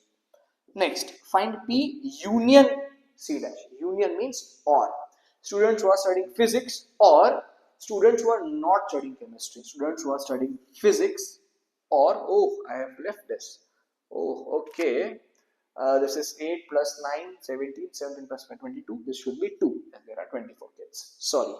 Next, find P union C dash. Union means or. Students who are studying physics or students who are not studying chemistry. Students who are studying physics or, oh, I have left this. Oh, okay. This is 8 plus 9, 17, 17 plus 22. This should be 2 and there are 24 kids. Sorry.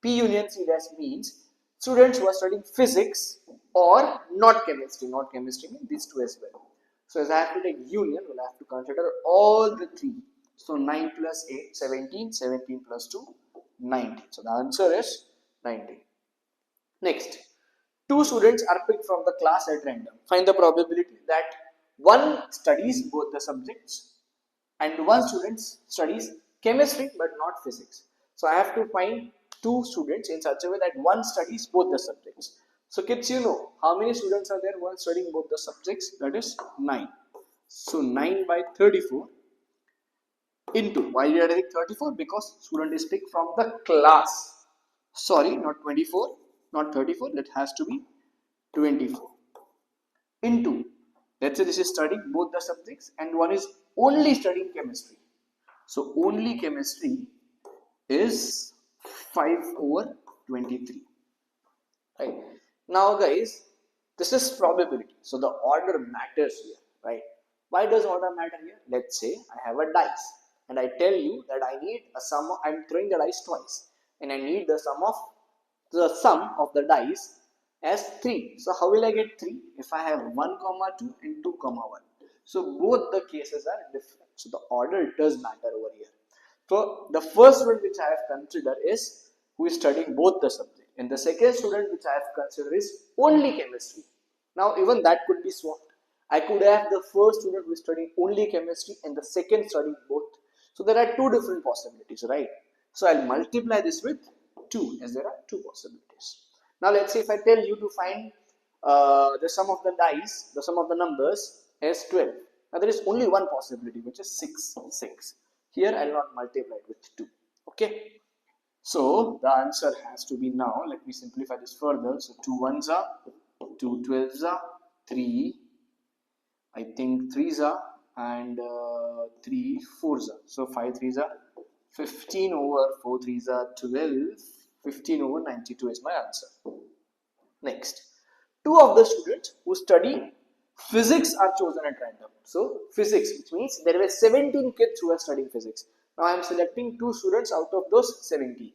P union C dash means students who are studying physics or not chemistry. Not chemistry means these two as well. So as I have to take union, we'll have to consider all the 3. So 9 plus 8, 17, 17 plus 2, 19. So the answer is 19. Next, 2 students are picked from the class at random. Find the probability that one studies both the subjects and one student studies chemistry but not physics. So I have to find 2 students in such a way that one studies both the subjects. So kids, you know how many students are there who are studying both the subjects? That is 9. So 9 by 34 into, why did I take 34? Because student is picked from the class. Sorry, not 24, not 34, that has to be 24. Into, let's say this is studying both the subjects and one is only studying chemistry. So only chemistry is 5 over 23. Right. Now guys, this is probability. So the order matters here, right? Why does order matter here? Let's say I have a dice and I tell you that I need a sum of, I'm throwing the dice twice and I need the sum of the dice as 3. So how will I get 3? If I have 1 comma 2 and 2 comma 1. So both the cases are different. So the order does matter over here. So the first one which I have considered is who is studying both the subject, and the second student which I have considered is only chemistry. Now even that could be swapped. I could have the first student who is studying only chemistry and the second studying both. So there are two different possibilities, right? So I'll multiply this with 2 as there are two possibilities. Now let's say if I tell you to find the sum of the dice, the sum of the numbers is 12. Now there is only one possibility which is 6, 6. Here I will not multiply it with 2. Okay. So the answer has to be now. Let me simplify this further. So 2 ones are, 2 12s are, 3, I think 3s are, and 3 4s are. So 5 3s are 15 over 4 3s are 12. 15 over 92 is my answer. Next, two of the students who study physics are chosen at random. So physics, which means there were 17 kids who are studying physics. Now I am selecting two students out of those 17.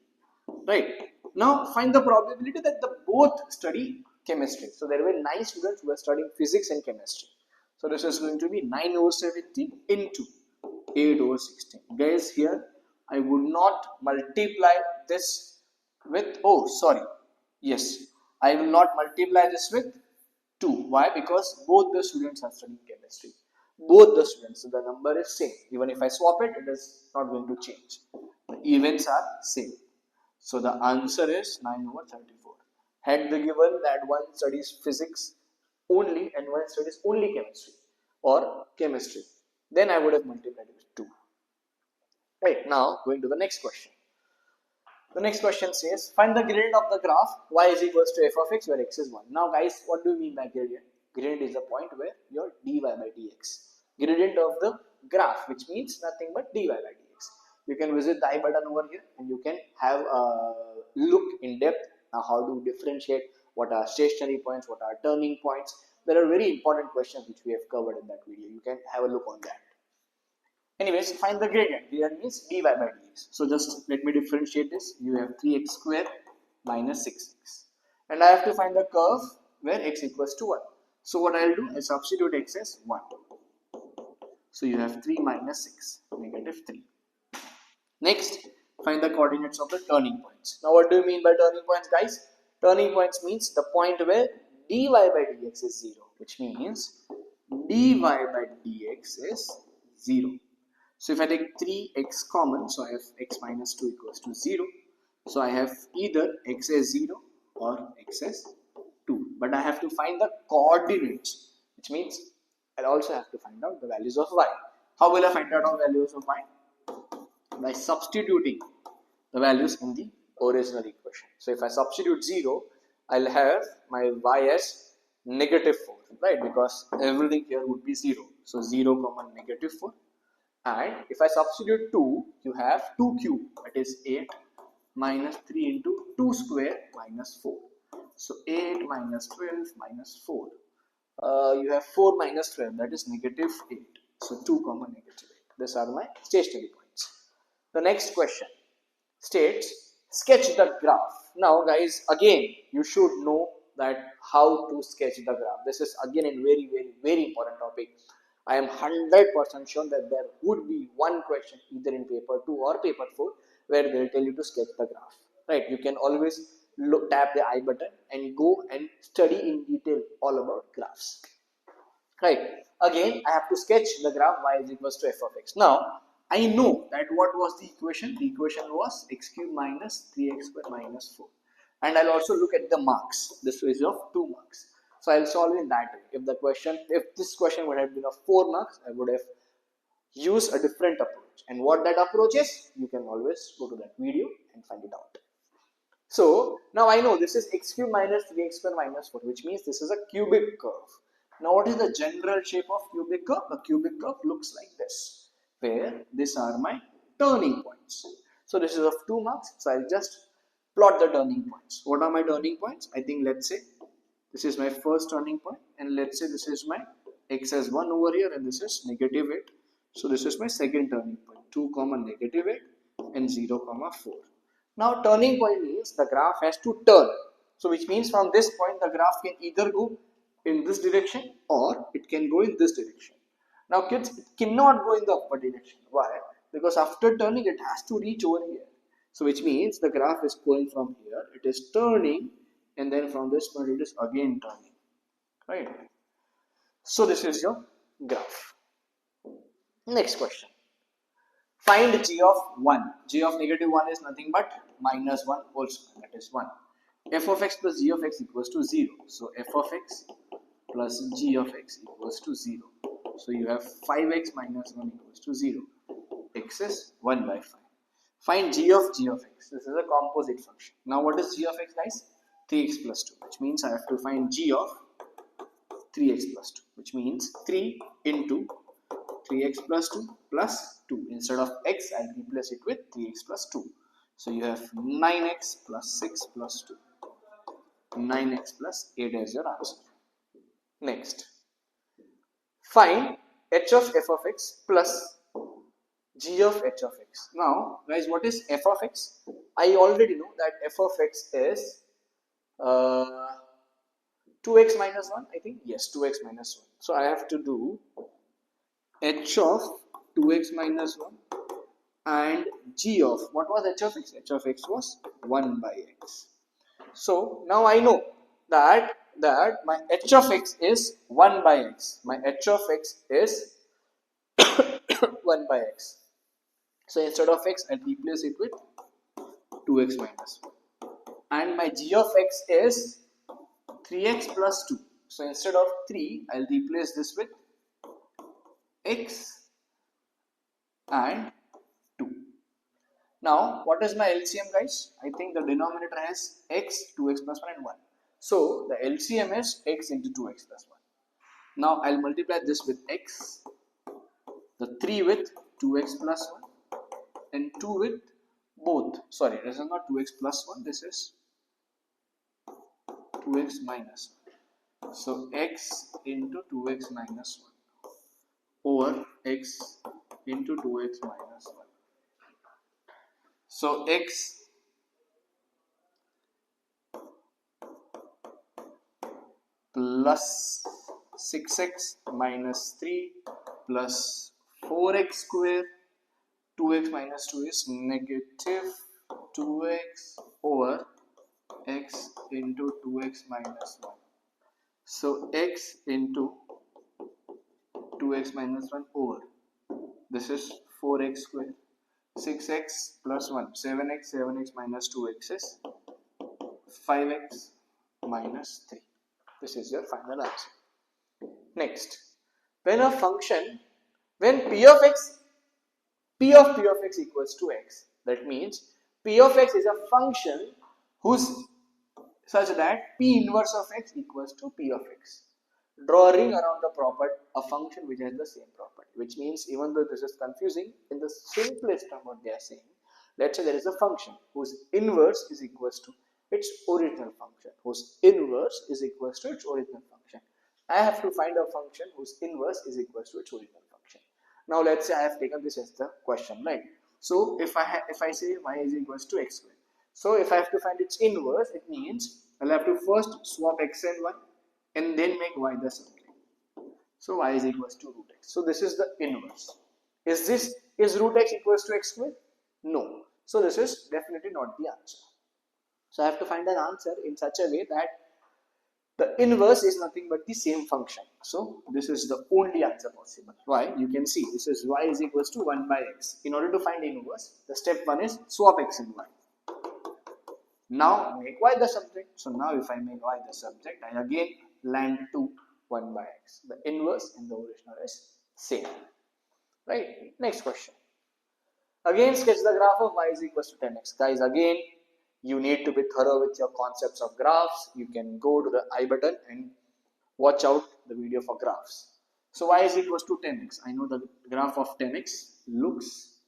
Right. Now find the probability that the both study chemistry. So there were 9 students who are studying physics and chemistry. So this is going to be 9 over 17 into 8 over 16. Guys, here I would not multiply this with, oh sorry, yes, I will not multiply this with 2. Why? Because both the students are studying chemistry. Both the students, so the number is same. Even if I swap it, it is not going to change. The events are same. So the answer is 9 over 34. Had they given that one studies physics only and one studies only chemistry or chemistry, then I would have multiplied it with 2. Right, now going to the next question. The next question says, find the gradient of the graph y is equals to f of x where x is 1. Now guys, what do you mean by gradient? Gradient is the point where your dy by dx. Gradient of the graph, which means nothing but dy by dx. You can visit the I button over here and you can have a look in depth how to differentiate what are stationary points, what are turning points. There are very important questions which we have covered in that video. You can have a look on that. Anyways, find the gradient. Gradient means dy by dx. So just let me differentiate this. You have 3x square minus 6x. And I have to find the curve where x equals to 1. So what I will do is substitute x as 1. So you have 3 minus 6, negative 3. Next, find the coordinates of the turning points. Now what do you mean by turning points, guys? Turning points means the point where dy by dx is 0. Which means dy by dx is 0. So if I take 3x common, so I have x minus 2 equals to 0. So I have either x as 0 or x as 2. But I have to find the coordinates, which means I'll also have to find out the values of y. How will I find out the values of y? By substituting the values in the original equation. So if I substitute 0, I'll have my y as negative 4, right? Because everything here would be 0. So 0 comma negative 4. And if I substitute 2, you have 2 cube, that is 8 minus 3 into 2 square minus 4. So 8 minus 12 minus 4. You have 4 minus 12, that is negative 8. So 2 comma negative 8. These are my stationary points. The next question states, sketch the graph. Now guys, again, you should know that how to sketch the graph. This is again a very important topic. I am 100% sure that there would be one question either in paper 2 or paper 4 where they will tell you to sketch the graph. Right? You can always tap the I button and go and study in detail all about graphs. Right? Again, I have to sketch the graph y is equals to f of x. Now, I know that what was the equation? The equation was x cube minus 3x square minus 4. And I'll also look at the marks. This is of 2 marks. So I'll solve in that way. If this question would have been of 4 marks, I would have used a different approach. And what that approach is, you can always go to that video and find it out. So now I know this is x cube minus 3x square minus 4, which means this is a cubic curve. Now what is the general shape of cubic curve? A cubic curve looks like this, where these are my turning points. So this is of 2 marks. So I'll just plot the turning points. What are my turning points? I think let's say this is my first turning point, and let's say this is my x as 1 over here, and this is negative 8. So this is my second turning point, 2 comma negative 8 and 0 comma 4. Now turning point means the graph has to turn. So which means from this point the graph can either go in this direction or it can go in this direction. Now kids, it cannot go in the upward direction. Why? Because after turning it has to reach over here. So which means the graph is going from here, it is turning, and then from this point it is again turning. Right? So this is your graph. Next question. Find g of 1. G of negative 1 is nothing but minus 1 whole square, that is 1. F of x plus g of x equals to 0. So f of x plus g of x equals to 0. So you have 5x minus 1 equals to 0. X is 1 by 5. Find g of x. This is a composite function. Now what is g of x, guys? 3x plus 2, which means I have to find g of 3x plus 2, which means 3 into 3x plus 2 plus 2. Instead of x, I replace it with 3x plus 2. So you have 9x plus 6 plus 2. 9x plus 8 is your answer. Next. Find h of f of x plus g of h of x. Now, guys, what is f of x? I already know that f of x is 2x minus 1, I think. Yes, 2x minus 1. So I have to do h of 2x minus 1 and g of, what was h of x? H of x was 1 by x. So now I know that my h of x is 1 by x. My h of x is 1 by x. So instead of x, I replace it with 2x minus 1. And my g of x is 3x plus 2. So instead of 3, I'll replace this with x and 2. Now, what is my LCM, guys? I think the denominator has x, 2x plus 1 and 1. So the LCM is x into 2x plus 1. Now I'll multiply this with x, the 3 with 2x plus 1 and 2 with both. Sorry, this is not 2x plus 1, this is 2x minus 1. So x into 2x minus 1 over x into 2x minus 1. So x plus 6x minus 3 plus 4x square, 2x minus 2 is negative 2x over x into 2x minus 1. So x into 2x minus 1 over, this is 4x square, 6x plus 1, 7x, 7x minus 2x is 5x minus 3. This is your final answer. Next, when a function, when p of x equals to x, that means p of x is a function whose such that p inverse of x equals to p of x. Draw a ring around the property, a function which has the same property, which means even though this is confusing, in the simplest term what they are saying, let's say there is a function whose inverse is equals to its original function, whose inverse is equals to its original function. I have to find a function whose inverse is equals to its original function. Now let's say I have taken this as the question, right? So if I say y is equals to x squared, so if I have to find its inverse, it means I'll have to first swap x and y and then make y the subject. So y is equals to root x. So this is the inverse. Is root x equals to x squared? No. So this is definitely not the answer. So I have to find an answer in such a way that the inverse is nothing but the same function. So this is the only answer possible. Why? You can see this is y is equals to 1 by x. In order to find inverse, the step 1 is swap x and y. Now make y the subject. So now if I make y the subject, I again land to 1 by x. The inverse and the original is same. Right? Next question. Again sketch the graph of y is equals to 10x. Guys, again you need to be thorough with your concepts of graphs. You can go to the I button and watch out the video for graphs. So y is equals to 10x. I know the graph of 10x looks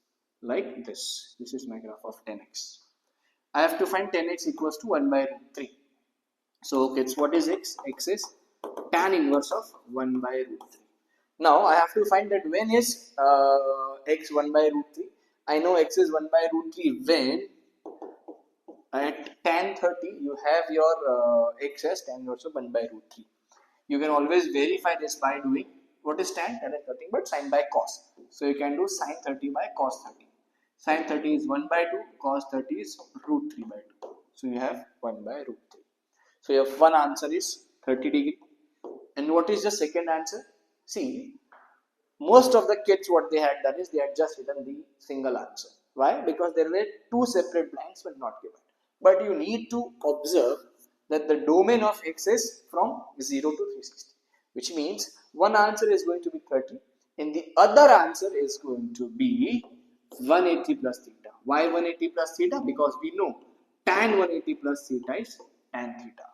like this. This is my graph of 10x. I have to find 10x equals to 1 by root 3. So kids, what is x? X is tan inverse of 1 by root 3. Now I have to find that when is x 1 by root 3. I know x is 1 by root 3 when at tan tan 30, you have your x as tan inverse of 1 by root 3. You can always verify this by doing what is tan? Tan is nothing but sine by cos. So you can do sine 30 by cos 30. Sine 30 is 1 by 2, cos 30 is root 3 by 2. So you have 1 by root 3. So your one answer is 30 degree. And what is the second answer? See, most of the kids what they had done is they had just written the single answer. Why? Because there were two separate blanks but not given. But you need to observe that the domain of x is from 0 to 360, which means one answer is going to be 30 and the other answer is going to be 180 plus theta. Why 180 plus theta? Because we know tan 180 plus theta is tan theta.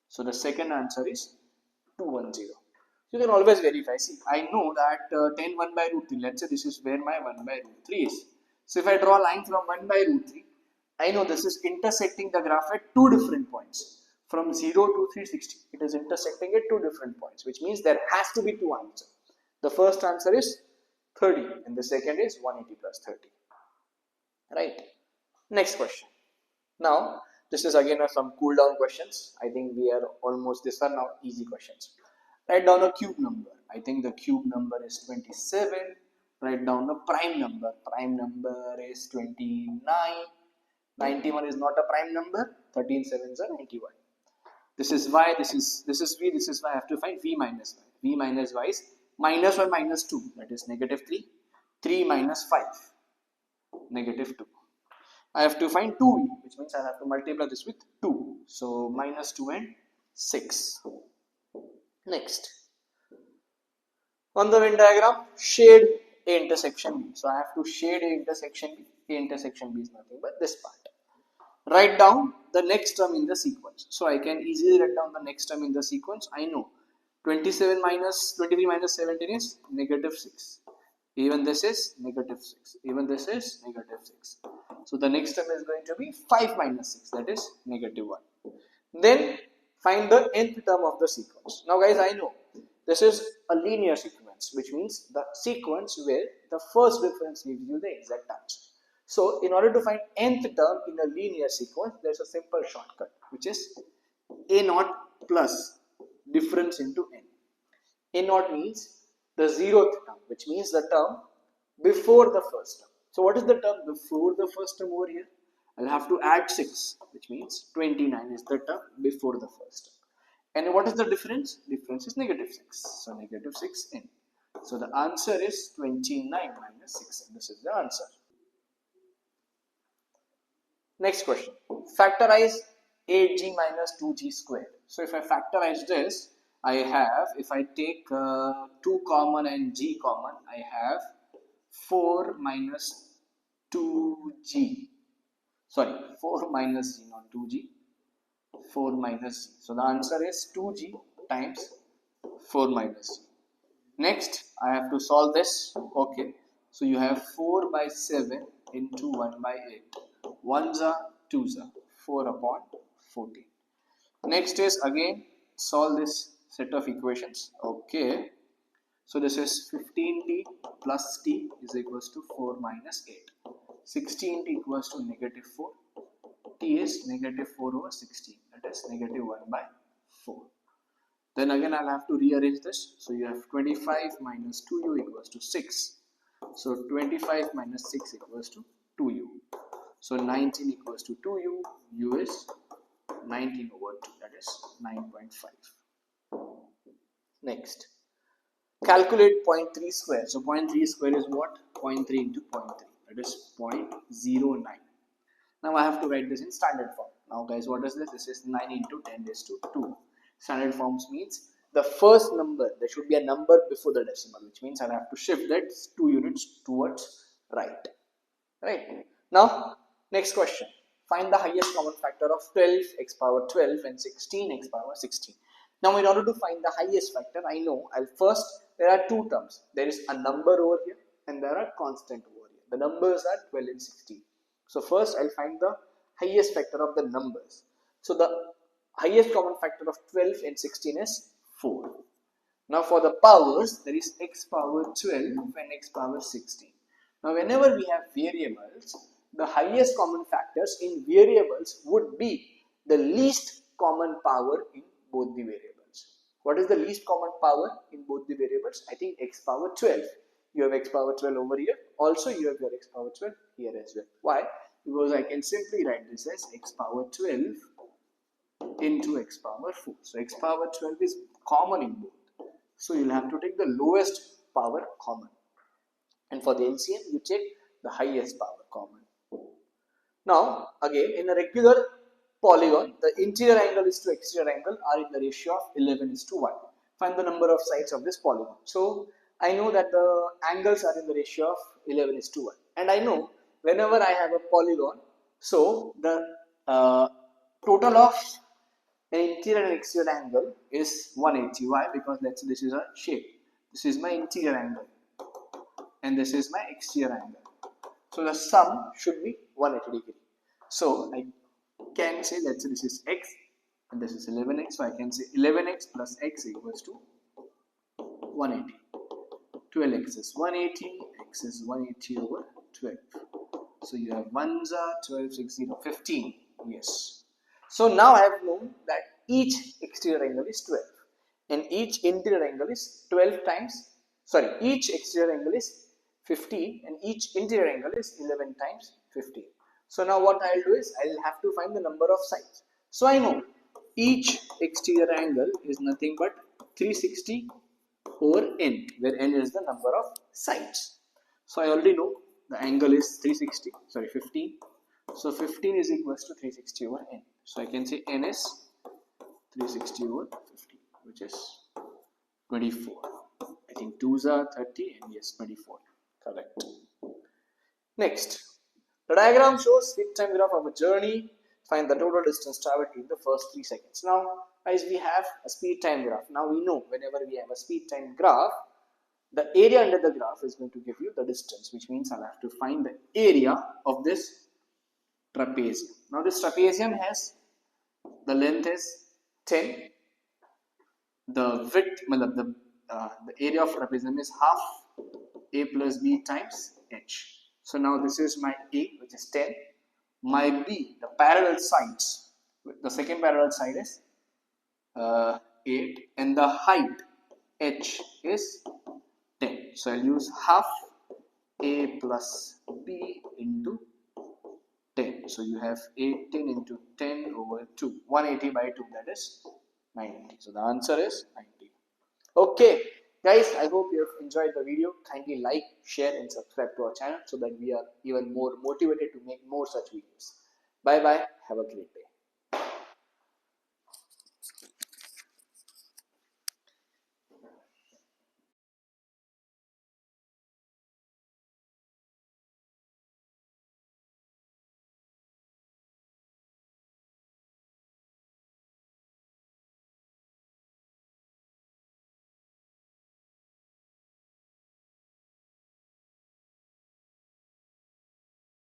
So the second answer is 210. You can always verify. See, I know that tan 1 by root 3, let's say this is where my 1 by root 3 is. So if I draw a line from 1 by root 3, I know this is intersecting the graph at two different points. From 0 to 360, it is intersecting at two different points, which means there has to be two answers. The first answer is 30 and the second is 180 plus 30. Right? Next question. Now, this is again some cool down questions. I think we are almost, these are now easy questions. Write down a cube number. I think the cube number is 27. Write down a prime number. Prime number is 29. 91 is not a prime number. 13 sevens are 91. This is y, this is v, this is y. I have to find v minus y. V minus y is minus 1 minus 2, that is negative 3. 3 minus 5, negative 2. I have to find 2v, which means I have to multiply this with 2. So minus 2 and 6. Next. On the Venn diagram, shade A intersection B. So I have to shade A intersection B. A intersection B is nothing but this part. Write down the next term in the sequence. So I can easily write down the next term in the sequence. I know 27 minus 23 minus 17 is negative 6. Even this is negative 6. Even this is negative 6. So the next term is going to be 5 minus 6, that is negative 1. Then find the nth term of the sequence. Now guys, I know this is a linear sequence, which means the sequence where the first difference gives you the exact answer. So in order to find nth term in a linear sequence, there's a simple shortcut, which is a naught plus difference into n. A naught means the 0th term, which means the term before the first term. So what is the term before the first term over here? I'll have to add 6, which means 29 is the term before the first term. And what is the difference? Difference is negative 6. So negative 6n. So the answer is 29 minus 6n. This is the answer. Next question. Factorize 8g minus 2g squared. So if I factorize this, I have, if I take 2 common and g common, I have 4 minus 2g. Sorry, 4 minus g, not 2g. 4 minus g. So the answer is 2g times 4 minus g. Next, I have to solve this. Okay. So you have 4 by 7 into 1 by 8. 1s are 2s are 4 upon 14. Next is again solve this set of equations. Okay. So this is 15t plus t is equals to 4 minus 8. 16t equals to negative 4. T is negative 4 over 16. That is negative 1 by 4. Then again I'll have to rearrange this. So you have 25 minus 2u equals to 6. So 25 minus 6 equals to 2u. So 19 equals to 2u. U is 19 over 2. That is 9.5. Next. Calculate 0.3 square. So 0.3 square is what? 0.3 into 0.3. That is 0.09. Now I have to write this in standard form. Now guys, what is this? This is 9 into 10 raised to 2. Standard forms means the first number, there should be a number before the decimal, which means I have to shift that 2 units towards right. Right. Now, next question. Find the highest common factor of 12 x power 12 and 16 x power 16. Now, in order to find the highest factor, I know there are two terms. There is a number over here and there are constant over here. The numbers are 12 and 16. So first I'll find the highest factor of the numbers. So the highest common factor of 12 and 16 is 4. Now for the powers, there is x power 12 and x power 16. Now whenever we have variables, the highest common factors in variables would be the least common power in both the variables. What is the least common power in both the variables? I think x power 12. You have x power 12 over here. Also, you have your x power 12 here as well. Why? Because I can simply write this as x power 12 into x power 4. So, x power 12 is common in both. So, you'll have to take the lowest power common. And for the LCM, you take the highest power common. Now, again, in a regular polygon, the interior angle is to exterior angle are in the ratio of 11:1. Find the number of sides of this polygon. So, I know that the angles are in the ratio of 11:1. And I know whenever I have a polygon, so the total of an interior and exterior angle is 180. Why? Because let's say this is a shape. This is my interior angle. And this is my exterior angle. So the sum should be 180 degree. So I can say, let's say this is x and this is 11x. So I can say 11x plus x equals to 180. 12x is 180, x is 180 over 12. So you have 1s are 12, 6, 0, 15. Yes. So now I have known that each exterior angle is 12 and each interior angle is 12 times, sorry, each exterior angle is 15 and each interior angle is 11 times 15. So now what I'll do is I'll have to find the number of sides. So I know each exterior angle is nothing but 360 over n, where n is the number of sides. So I already know the angle is 15. So 15 is equals to 360 over n. So I can say n is 360 over 15, which is 24. I think 2s are 30 and yes, 24. Correct. Next, the diagram shows speed time graph of a journey. Find the total distance traveled in the first 3 seconds. Now, guys, we have a speed time graph. Now we know whenever we have a speed time graph, the area under the graph is going to give you the distance, which means I'll have to find the area of this trapezium. Now this trapezium has, the length is 10, the width, the area of trapezium is half a plus b times h. So now this is my a, which is 10, my b, the parallel sides, the second parallel side is 8 and the height h is 10. So I'll use half a plus b into 10. So you have 18 into 10 over 2. 180 by 2, that is 90. So the answer is 90. Okay, guys, I hope you have enjoyed the video. Kindly like, share and subscribe to our channel so that we are even more motivated to make more such videos. Bye bye. Have a great day.